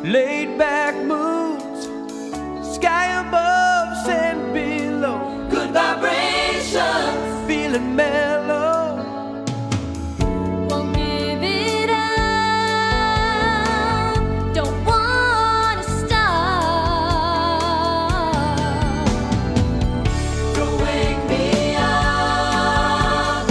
laid back moods, sky above, sand below, good vibrations, feeling mellow. Won't give it up, don't wanna stop. Don't wake me up,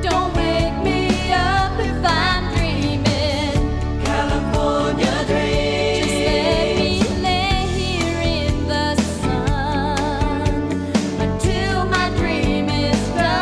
Don't wake me up if I'm dreaming. California dream. Just let me lay here in the sun until my dream is done.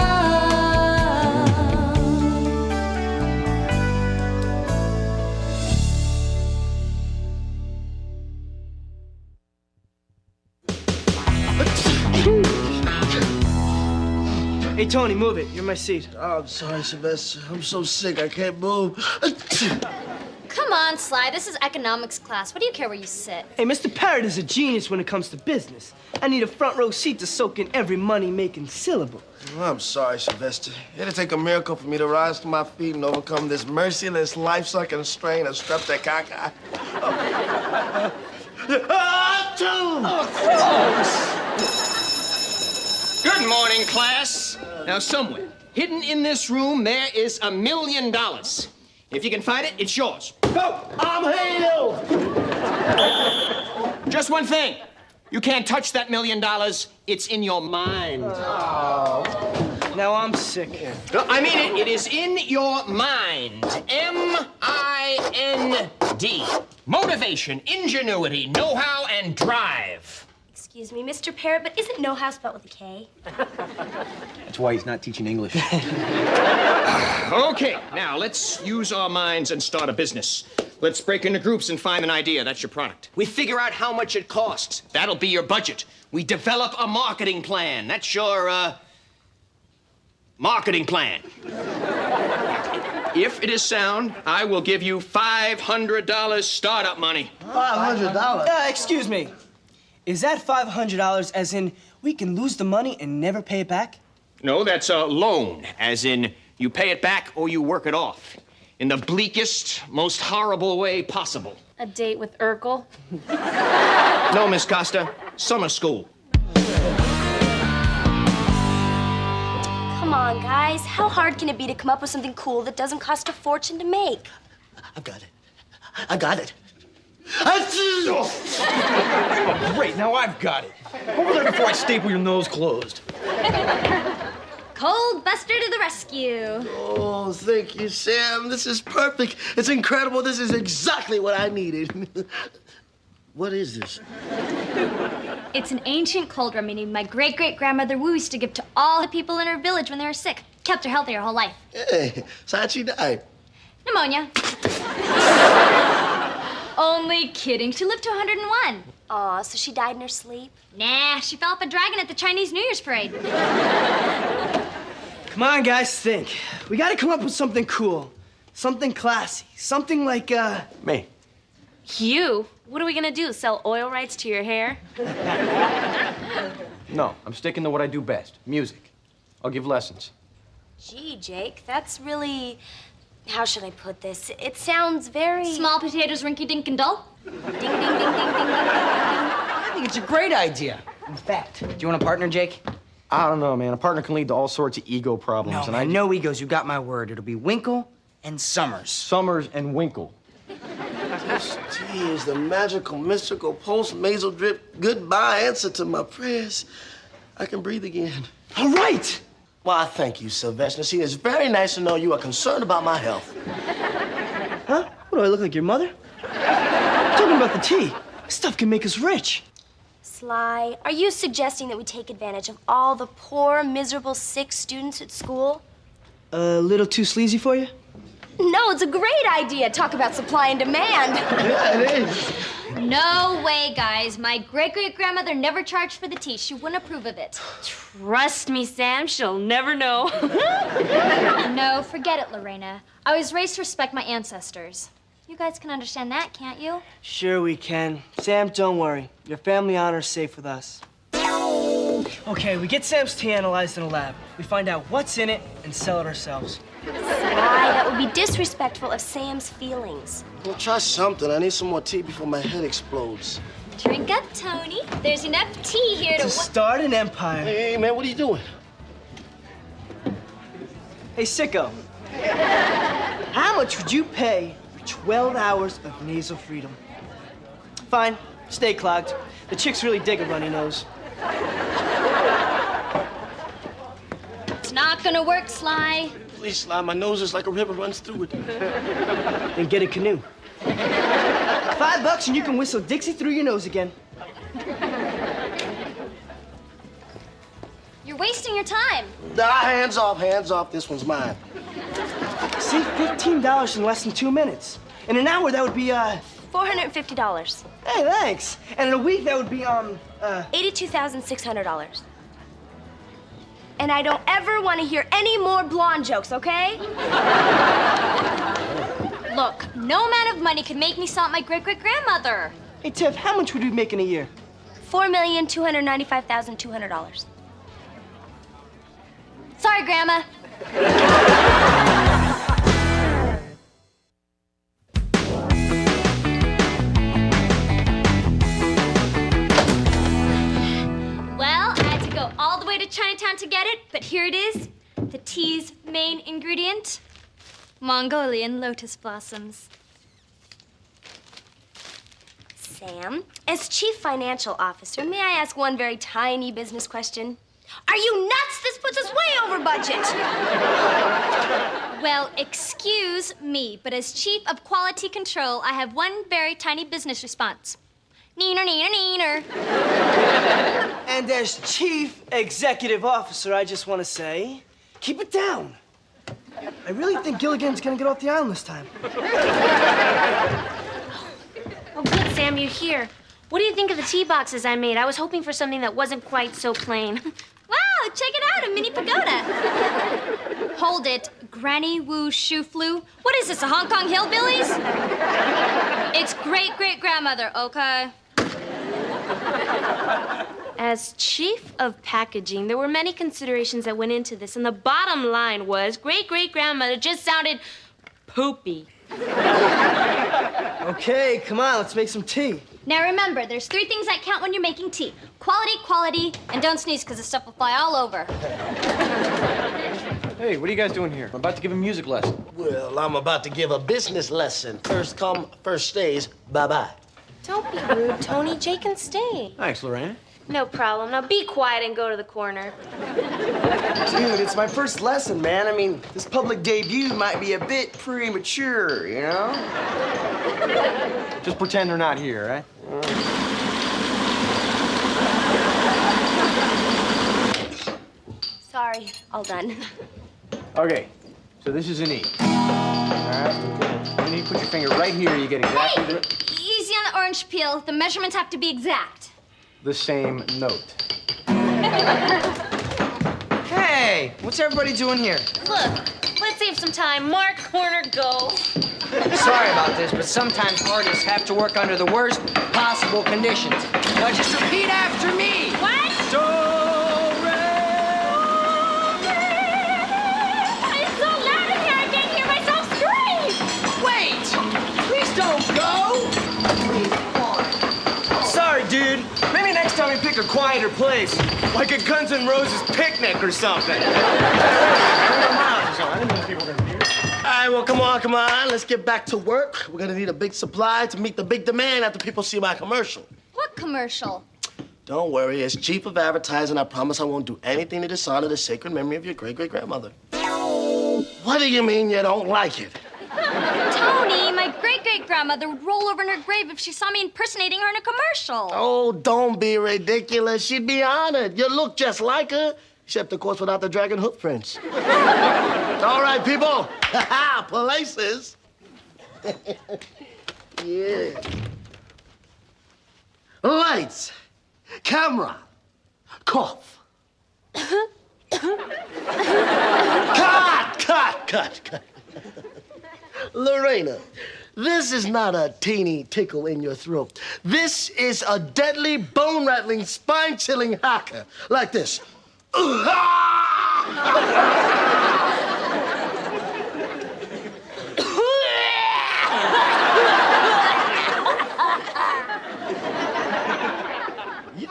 Hey, Tony, move it. You're my seat. Oh, I'm sorry, Sylvester. I'm so sick, I can't move. Come on, Sly. This is economics class. What do you care where you sit? Hey, Mr. Parrott is a genius when it comes to business. I need a front row seat to soak in every money-making syllable. I'm sorry, Sylvester. It'll take a miracle for me to rise to my feet and overcome this merciless, life-sucking strain of streptococcus. Good morning, class. Now, somewhere, hidden in this room, there is $1 million. If you can find it, it's yours. Go! I'm healed! Just one thing. You can't touch that $1 million. It's in your mind. Now I'm sick. No, I mean it. It is in your mind. M-I-N-D. Motivation, ingenuity, know-how, and drive. Excuse me, Mr. Parrott, but isn't know-how spelled with a K? That's why he's not teaching English. Okay, now let's use our minds and start a business. Let's break into groups and find an idea. That's your product. We figure out how much it costs. That'll be your budget. We develop a marketing plan. That's your, marketing plan. If it is sound, I will give you $500 startup money. $500? Excuse me. Is that $500 as in we can lose the money and never pay it back? No, that's a loan, as in you pay it back or you work it off. In the bleakest, most horrible way possible. A date with Urkel? No, Miss Costa. Summer school. Come on, guys. How hard can it be to come up with something cool that doesn't cost a fortune to make? I've got it. I got it. Great, now I've got it. Over there before I staple your nose closed. Cold Buster to the rescue. Oh, thank you, Sam. This is perfect. It's incredible. This is exactly what I needed. What is this? It's an ancient cold remedy my great-great-grandmother Wu used to give to all the people in her village when they were sick. Kept her healthy her whole life. Hey, so how'd she die? Pneumonia. Only kidding. She lived to 101. Aw, so she died in her sleep? Nah, she fell off a dragon at the Chinese New Year's parade. Come on, guys, think. We gotta come up with something cool. Something classy. Something like, Me. You? What are we gonna do? Sell oil rights to your hair? No, I'm sticking to what I do best, music. I'll give lessons. Gee, Jake, that's really... How should I put this? It sounds very... Small potatoes, rinky-dink and dull? Ding, ding, ding, ding, ding, ding, ding, ding. I think it's a great idea. In fact, do you want a partner, Jake? I don't know, man. A partner can lead to all sorts of ego problems, and I know no egos. You got my word. It'll be Winkle and Summers. Summers and Winkle. This tea is the magical, mystical, post-nasal drip goodbye answer to my prayers. I can breathe again. All right. Well, I thank you, Sylvester. See, it's very nice to know you are concerned about my health. Huh? What, do I look like your mother? Talking about the tea. This stuff can make us rich. Sly, are you suggesting that we take advantage of all the poor, miserable, sick students at school? A little too sleazy for you? No, it's a great idea. Talk about supply and demand. Yeah, it is. No way, guys. My great-great-grandmother never charged for the tea. She wouldn't approve of it. Trust me, Sam, she'll never know. No, forget it, Lorena. I was raised to respect my ancestors. You guys can understand that, can't you? Sure we can. Sam, don't worry. Your family honor's safe with us. Okay, we get Sam's tea analyzed in a lab. We find out what's in it and sell it ourselves. Sly, Sly, that would be disrespectful of Sam's feelings. Well, try something. I need some more tea before my head explodes. Drink up, Tony. There's enough tea here to... To start an empire. Hey, man, what are you doing? Hey, sicko. How much would you pay for 12 hours of nasal freedom? Fine, stay clogged. The chicks really dig a runny nose. It's not gonna work, Sly. Please, Sly, my nose is like a river runs through it. Then get a canoe. $5 and you can whistle Dixie through your nose again. You're wasting your time. Nah, hands off. This one's mine. See, $15 in less than 2 minutes. In an hour, that would be, $450. Hey, thanks. And in a week, that would be, $82,600. And I don't ever want to hear any more blonde jokes, okay? Look, no amount of money could make me salt my great-great-grandmother. Hey, Tiff, how much would we make in a year? $4,295,200. Sorry, Grandma. Well, I had to go all the way to Chinatown to get it, but here it is. The tea's main ingredient, Mongolian lotus blossoms. Sam, as chief financial officer, may I ask one very tiny business question? Are you nuts? This puts us way over budget. Well, excuse me, but as chief of quality control, I have one very tiny business response. Neener, neener, neener. And as chief executive officer, I just want to say, keep it down. I really think Gilligan's gonna get off the island this time. Oh, good, Sam, you're here. What do you think of the tea boxes I made? I was hoping for something that wasn't quite so plain. Wow, check it out, a mini pagoda. Hold it, Granny Woo Shoo Flu. What is this, a Hong Kong Hillbillies? It's great-great-grandmother, okay? As chief of packaging, there were many considerations that went into this, and the bottom line was great-great-grandmother just sounded poopy. Okay, come on, let's make some tea. Now remember, there's 3 things that count when you're making tea. Quality, quality, and don't sneeze, because the stuff will fly all over. Hey, what are you guys doing here? I'm about to give a music lesson. Well, I'm about to give a business lesson. First come, first stays. Bye-bye. Don't be rude, Tony. Jay can stay. Thanks, Lorraine. No problem. Now be quiet and go to the corner. Dude, it's my first lesson, man. I mean, this public debut might be a bit premature, you know? Just pretend they're not here, right? Sorry, all done. Okay, so this is an E. All right? When you put your finger right here, you get exactly Easy on the orange peel. The measurements have to be exact. the same note. Hey, what's everybody doing here? Look, let's save some time. Mark, corner, go. Sorry about this, but sometimes artists have to work under the worst possible conditions. Now just repeat after me. What? It's so loud in here, I can't hear myself scream. Wait! Please don't go! Sorry, dude. Maybe next time we pick a quieter place, like a Guns N' Roses picnic or something. All right, well, come on. Let's get back to work. We're gonna need a big supply to meet the big demand after people see my commercial. What commercial? Don't worry, as chief of advertising, I promise I won't do anything to dishonor the sacred memory of your great-great-grandmother. What do you mean you don't like it? Tony, my great-great-grandmother would roll over in her grave if she saw me impersonating her in a commercial. Oh, don't be ridiculous. She'd be honored. You look just like her, except, of course, without the dragon hoof prints. All right, people. Places. Yeah. Lights. Camera. Cough. Cut. Lorena, this is not a teeny tickle in your throat. This is a deadly, bone-rattling, spine-chilling hacker. Like this.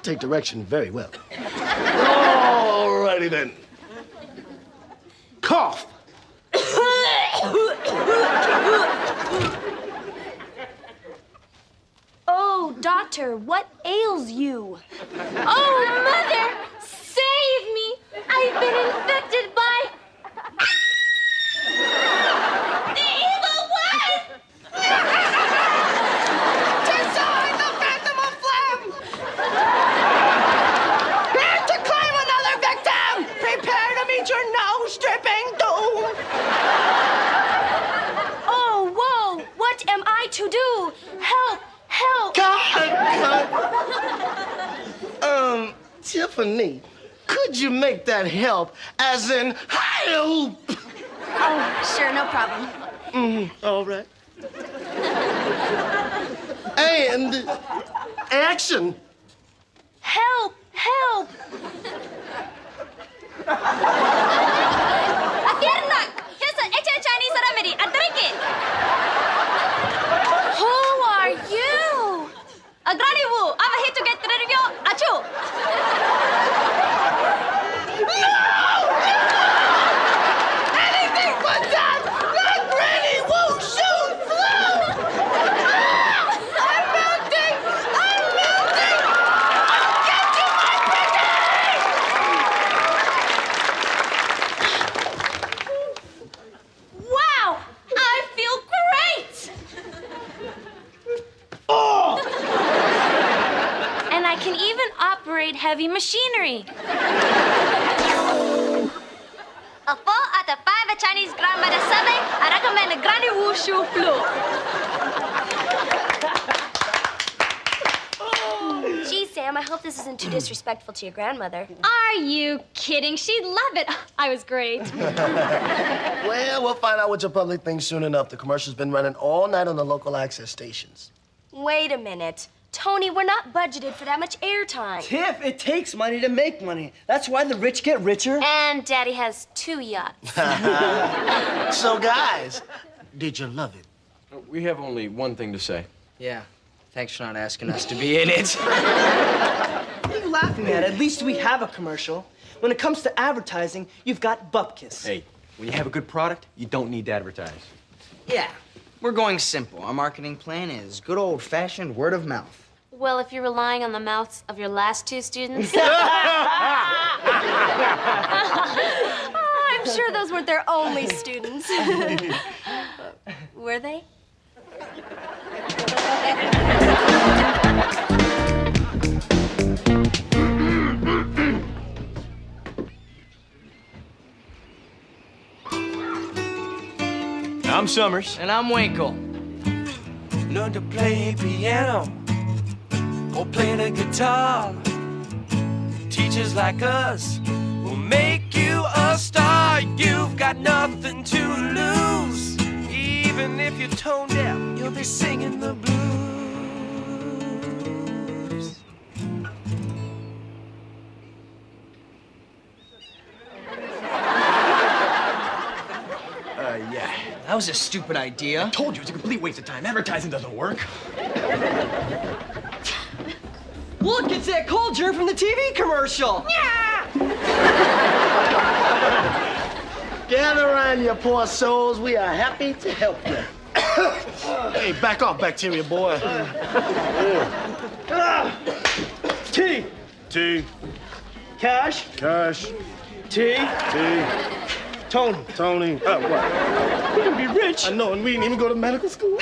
take direction very well. All righty then. Cough. Oh, doctor, what ails you? Oh, Mother, save me! I've been infected by the evil one! Design the Phantom of Phlegm! Here to claim another victim! Prepare to meet your nose-dripping doom! Oh, whoa, what am I to do? Help, help! Tiffany, could you make that help as in help? Oh, sure, no problem. All right. And action. Help, help! Atiernak! Here's a Chinese remedy. A drink it. Who are you? A granny woo. I'm here to get rid of you. Achoo. Anything but that! That Granny Woo Shoo Flu! I'm melting! I'm melting! I'll get you, my pretty! Wow! I feel great! And I can even operate heavy machinery. A 4 out of 5 Chinese grandmother survey. I recommend a granny woo shoo flu. Gee, Sam, I hope this isn't too disrespectful to your grandmother. Are you kidding? She'd love it. I was great. Well, we'll find out what your public thinks soon enough. The commercial's been running all night on the local access stations. Wait a minute. Tony, we're not budgeted for that much airtime. Tiff, it takes money to make money. That's why the rich get richer. And Daddy has 2 yachts. So, guys, did you love it? We have only one thing to say. Yeah. Thanks for not asking us to be in it. What are you laughing at? At least we have a commercial. When it comes to advertising, you've got Bupkis. Hey, when you have a good product, you don't need to advertise. Yeah. We're going simple. Our marketing plan is good old-fashioned word of mouth. Well, if you're relying on the mouths of your last 2 students. I'm sure those weren't their only students. Were they? I'm Summers. And I'm Winkle. Learn to play piano or play the guitar. Teachers like us will make you a star. You've got nothing to lose. Even if you're tone deaf, you'll be singing the blues. Yeah. That was a stupid idea. Told you it's a complete waste of time. Advertising doesn't work. Look, it's that cold jerk from the TV commercial. Gather around, you poor souls. We are happy to help you. Hey, back off, bacteria boy. T. T. Cash. Cash. T. T. Tony. Tony. What? We can be rich. I know, and we didn't even go to medical school. We're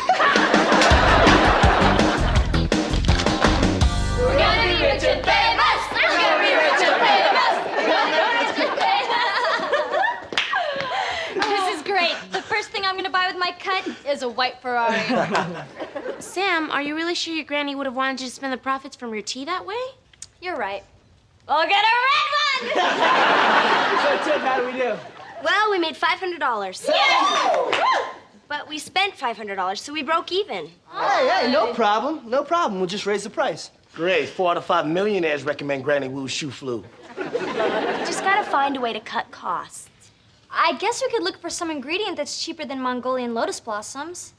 gonna be rich and famous. We're gonna be rich and famous. We're gonna be rich and famous. This is great. The first thing I'm gonna buy with my cut is a white Ferrari. Sam, are you really sure your granny would have wanted you to spend the profits from your tea that way? You're right. We'll get a red one. So, Tiff, how do we do? Well, we made $500. But we spent $500, so we broke even. Hey, no problem. No problem. We'll just raise the price. Great. 4 out of 5 millionaires recommend Granny Woo's shoe flu. We just gotta find a way to cut costs. I guess we could look for some ingredient that's cheaper than Mongolian lotus blossoms.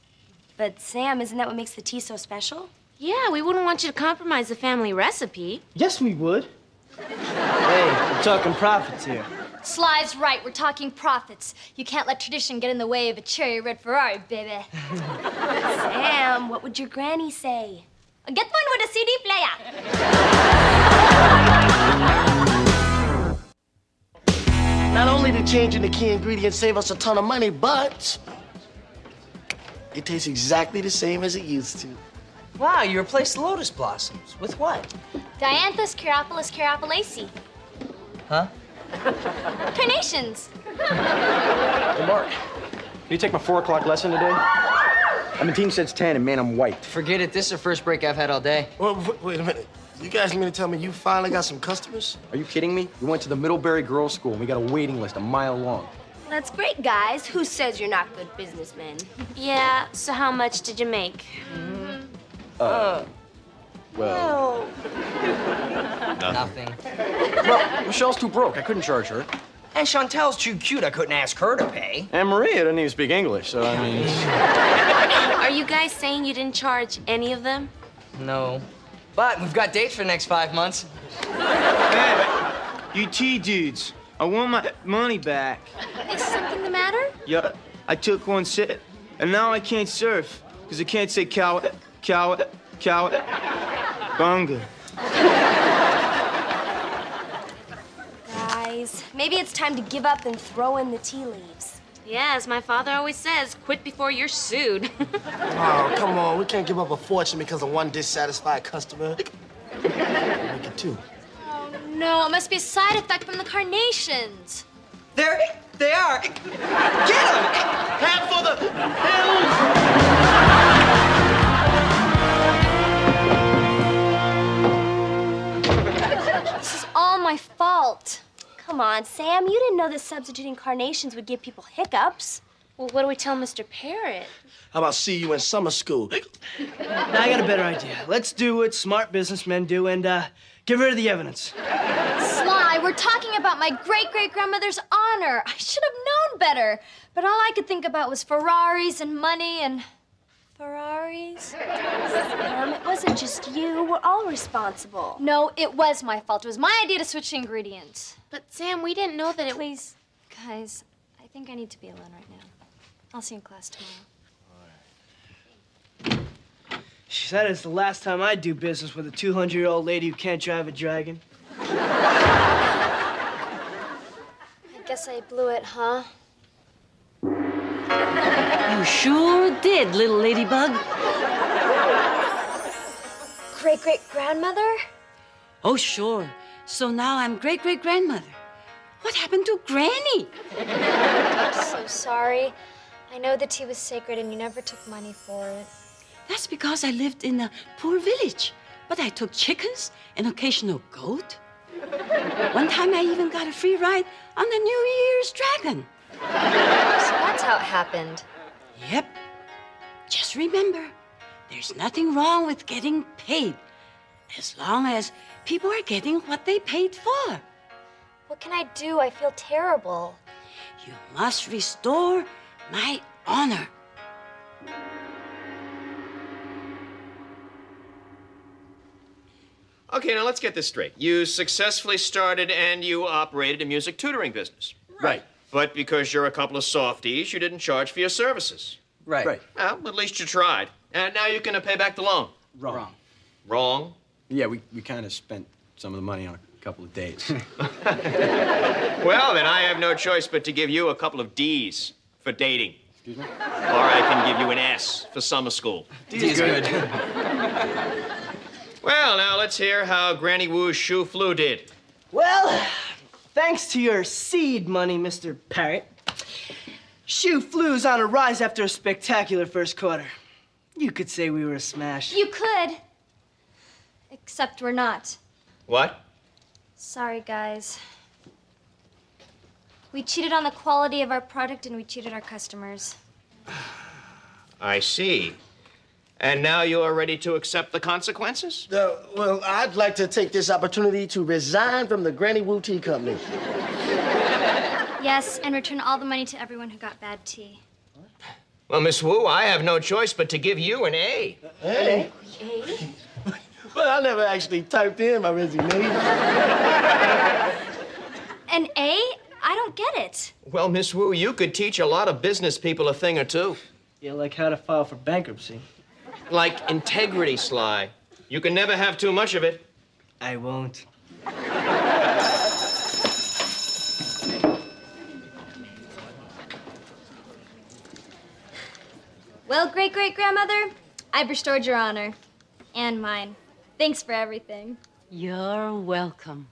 But Sam, isn't that what makes the tea so special? Yeah, we wouldn't want you to compromise the family recipe. Yes, we would. Hey, we're talking profits here. Sly's right. We're talking profits. You can't let tradition get in the way of a cherry red Ferrari, baby. Sam, what would your granny say? Get one with a CD player. Not only did changing the key ingredients save us a ton of money, but it tastes exactly the same as it used to. Wow, you replaced the lotus blossoms. With what? Dianthus carophilus caraphilaceae. Huh? Carnations. Hey, Mark, can you take my 4 o'clock lesson today? I'm a teen since 10, and man, I'm white. Forget it. This is the first break I've had all day. Well, wait a minute. You guys mean to tell me you finally got some customers? Are you kidding me? We went to the Middlebury Girls' School, and we got a waiting list a mile long. That's great, guys. Who says you're not good businessmen? Yeah, so how much did you make? Well, Nothing. well, Michelle's too broke. I couldn't charge her. And Chantel's too cute. I couldn't ask her to pay. And Maria doesn't even speak English, so I mean... Are you guys saying you didn't charge any of them? No. But we've got dates for the next 5 months. Hey, you T dudes, I want my money back. Is something the matter? Yeah, I took one sip, and now I can't surf, because I can't say cow, bunga. Guys, maybe it's time to give up and throw in the tea leaves. Yeah, as my father always says, quit before you're sued. Oh, come on. We can't give up a fortune because of one dissatisfied customer. Make it 2. Oh, no. It must be a side effect from the carnations. There they are. Get them! Half for the hills! This is all my fault. Come on, Sam. You didn't know that substituting carnations would give people hiccups. Well, what do we tell Mr. Parrot? How about see you in summer school? Now I got a better idea. Let's do what smart businessmen do and get rid of the evidence. Sly, we're talking about my great-great-grandmother's honor. I should have known better. But all I could think about was Ferraris and money and... Ferraris? Sam, it wasn't just you. We're all responsible. No, it was my fault. It was my idea to switch the ingredients. But, Sam, we didn't know that it... Please, guys, I think I need to be alone right now. I'll see you in class tomorrow. She said it's the last time I do business with a 200-year-old lady who can't drive a dragon. I guess I blew it, huh? You sure did, little ladybug. Great-great-grandmother? Oh, sure. So now I'm great-great-grandmother. What happened to Granny? I'm so sorry. I know the tea was sacred and you never took money for it. That's because I lived in a poor village. But I took chickens, an occasional goat. One time I even got a free ride on the New Year's Dragon. So that's how it happened. Yep. Just remember, there's nothing wrong with getting paid, as long as people are getting what they paid for. What can I do? I feel terrible. You must restore my honor. Okay, now let's get this straight. You successfully started and you operated a music tutoring business. Right. But because you're a couple of softies, you didn't charge for your services. Right. Right. Well, at least you tried. And now you're gonna pay back the loan. Wrong. Wrong? Yeah, we kind of spent some of the money on a couple of dates. Well, then I have no choice but to give you a couple of D's for dating. Excuse me? Or I can give you an S for summer school. D's good. Well, now let's hear how Granny Woo's shoe flu did. Well, thanks to your seed money, Mr. Parrot, Shoe Flu's on a rise after a spectacular first quarter. You could say we were a smash. You could. Except we're not. What? Sorry, guys. We cheated on the quality of our product and we cheated our customers. I see. And now you are ready to accept the consequences? Well, I'd like to take this opportunity to resign from the Granny Woo Tea Company. Yes, and return all the money to everyone who got bad tea. Well, Miss Wu, I have no choice but to give you an A. Hey. Well, I never actually typed in my resignation. An A? I don't get it. Well, Miss Wu, you could teach a lot of business people a thing or two. Yeah, like how to file for bankruptcy. Like integrity, Sly. You can never have too much of it. I won't. Well, great-great-grandmother, I've restored your honor. And mine. Thanks for everything. You're welcome.